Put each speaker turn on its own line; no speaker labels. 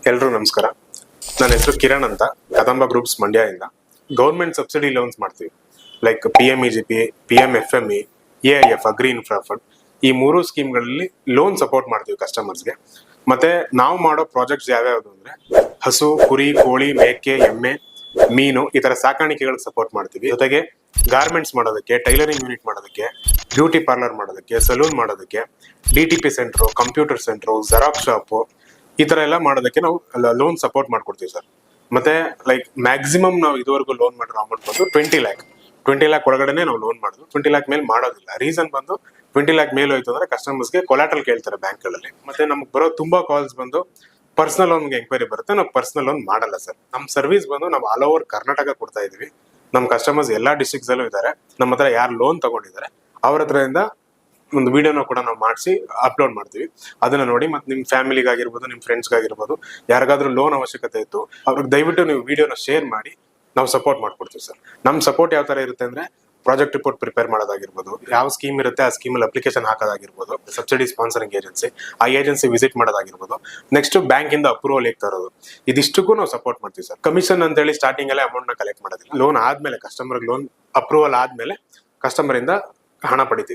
ಎಲ್ರೂ ನಮಸ್ಕಾರ. ನನ್ನ ಹೆಸರು ಕಿರಣ್ ಅಂತ, ಕದಂಬ ಗ್ರೂಪ್ಸ್ ಮಂಡ್ಯದಿಂದ. ಗೌರ್ಮೆಂಟ್ ಸಬ್ಸಿಡಿ ಲೋನ್ಸ್ ಮಾಡ್ತೀವಿ. Like PMEGP, PMFME, AIF agri infra fund, ಈ ಮೂರು ಸ್ಕೀಮ್ಗಳಲ್ಲಿ ಲೋನ್ ಸಪೋರ್ಟ್ ಮಾಡ್ತೀವಿ ಕಸ್ಟಮರ್ಸ್ಗೆ. ಮತ್ತೆ ನಾವು ಮಾಡೋ ಪ್ರಾಜೆಕ್ಟ್ಸ್ ಯಾವ್ಯಾವ್ದು ಅಂದ್ರೆ ಹಸು, ಕುರಿ, ಕೋಳಿ, ಮೇಕೆ, ಎಮ್ಮೆ, ಮೀನು ಈ ತರ ಸಾಕಾಣಿಕೆಗಳಿಗೆ ಸಪೋರ್ಟ್ ಮಾಡ್ತೀವಿ. ಜೊತೆಗೆ ಗಾರ್ಮೆಂಟ್ಸ್ ಮಾಡೋದಕ್ಕೆ, ಟೈಲರಿಂಗ್ ಯೂನಿಟ್ ಮಾಡೋದಕ್ಕೆ, ಬ್ಯೂಟಿ ಪಾರ್ಲರ್ ಮಾಡೋದಕ್ಕೆ, ಸಲೂನ್ ಮಾಡೋದಕ್ಕೆ, DTP centre, computer centre, xerox shop ಈ ತರ ಎಲ್ಲ ಮಾಡೋದಕ್ಕೆ ನಾವು ಲೋನ್ ಸಪೋರ್ಟ್ ಮಾಡ್ಕೊಡ್ತೀವಿ ಸರ್. ಮತ್ತೆ ಲೈಕ್ ಮ್ಯಾಕ್ಸಿಮಮ್ ನಾವು ಇದುವರೆಗೂ ಲೋನ್ ಮಾಡಿರೋ ಅಮೌಂಟ್ ಬಂದು 20 lakh ಒಳಗಡೆನೆ ನಾವು ಲೋನ್ ಮಾಡೋದು. 20 lakh ಮೇಲೆ ಮಾಡೋದಿಲ್ಲ. ರೀಸನ್ ಬಂದು 20 lakh ಮೇಲೆ ಹೋಯ್ತು ಅಂದ್ರೆ ಕಸ್ಟಮರ್ಸ್ಗೆ ಕೊಲಾಟ್ರಲ್ ಕೇಳ್ತಾರೆ ಬ್ಯಾಂಕ್ಗಳಲ್ಲಿ. ಮತ್ತೆ ನಮ್ಗೆ ಬರೋ ತುಂಬಾ ಕಾಲ್ಸ್ ಬಂದು ಪರ್ಸನಲ್ ಲೋನ್ಗೆ ಎಂಕ್ವೈರಿ ಬರುತ್ತೆ. ನಾವು ಪರ್ಸನಲ್ ಲೋನ್ ಮಾಡಲ್ಲ ಸರ್. ನಮ್ಮ ಸರ್ವಿಸ್ ಬಂದು ನಾವು ಆಲ್ ಓವರ್ ಕರ್ನಾಟಕ ಕೊಡ್ತಾ ಇದೀವಿ. ನಮ್ಮ ಕಸ್ಟಮರ್ಸ್ ಎಲ್ಲಾ ಡಿಸ್ಟ್ರಿಕ್ಸ್ ಅಲ್ಲೂ ಇದ್ದಾರೆ. ನಮ್ಮ ಹತ್ರ ಯಾರು ಲೋನ್ ತಗೊಂಡಿದ್ದಾರೆ ಅವ್ರ ಹತ್ರದಿಂದ ಒಂದು ವಿಡಿಯೋನ ಕೂಡ ನಾವು ಮಾಡಿಸಿ ಅಪ್ಲೋಡ್ ಮಾಡ್ತೀವಿ. ಅದನ್ನ ನೋಡಿ ಮತ್ತೆ ನಿಮ್ ಫ್ಯಾಮಿಲಿಗಾಗಿರ್ಬೋದು, ನಿಮ್ ಫ್ರೆಂಡ್ಸ್ಗಾಗಿರ್ಬೋದು, ಯಾರಿಗಾದ್ರೂ ಲೋನ್ ಅವಶ್ಯಕತೆ ಇತ್ತು ಅವ್ರಿಗೆ ದಯವಿಟ್ಟು ನೀವು ವಿಡಿಯೋನ ಶೇರ್ ಮಾಡಿ ನಾವು ಸಪೋರ್ಟ್ ಮಾಡ್ಕೊಡ್ತೀವಿ ಸರ್. ನಮ್ ಸಪೋರ್ಟ್ ಯಾವ ತರ ಇರುತ್ತೆ ಅಂದ್ರೆ ಪ್ರಾಜೆಕ್ಟ್ ರಿಪೋರ್ಟ್ ಪ್ರಿಪೇರ್ ಮಾಡೋದಾಗಿರ್ಬೋದು, ಯಾವ ಸ್ಕೀಮ್ ಇರುತ್ತೆ ಆ ಸ್ಕೀಮಲ್ಲಿ ಅಪ್ಲಿಕೇಶನ್ ಹಾಕೋದಾಗಿರ್ಬೋದು, ಸಬ್ಸಿಡಿ ಸ್ಪಾನ್ಸರಿಂಗ್ ಏಜೆನ್ಸಿ, ಆ ಏಜೆನ್ಸಿ ವಿಸಿಟ್ ಮಾಡೋದಾಗಿರ್ಬೋದು, ನೆಕ್ಸ್ಟ್ ಬ್ಯಾಂಕ್ ಇಂದ ಅಪ್ರೂವಲ್ ಹೇಗೆ ತರೋದು, ಇದಿಷ್ಟಕ್ಕೂ ನಾವು ಸಪೋರ್ಟ್ ಮಾಡ್ತೀವಿ ಸರ್. ಕಮಿಷನ್ ಅಂತ ಹೇಳಿ ಸ್ಟಾರ್ಟಿಂಗ್ ಅಲ್ಲೇ ಅಮೌಂಟ್ ನ ಕಲೆಕ್ಟ್ ಮಾಡೋದಿಲ್ಲ. ಲೋನ್ ಆದ್ಮೇಲೆ ಕಸ್ಟಮರ್ ಲೋನ್ ಅಪ್ರೂವಲ್ ಆದ್ಮೇಲೆ ಕಸ್ಟಮರ್ ಇಂದ ಹಣ ಪಡಿತೀವಿ.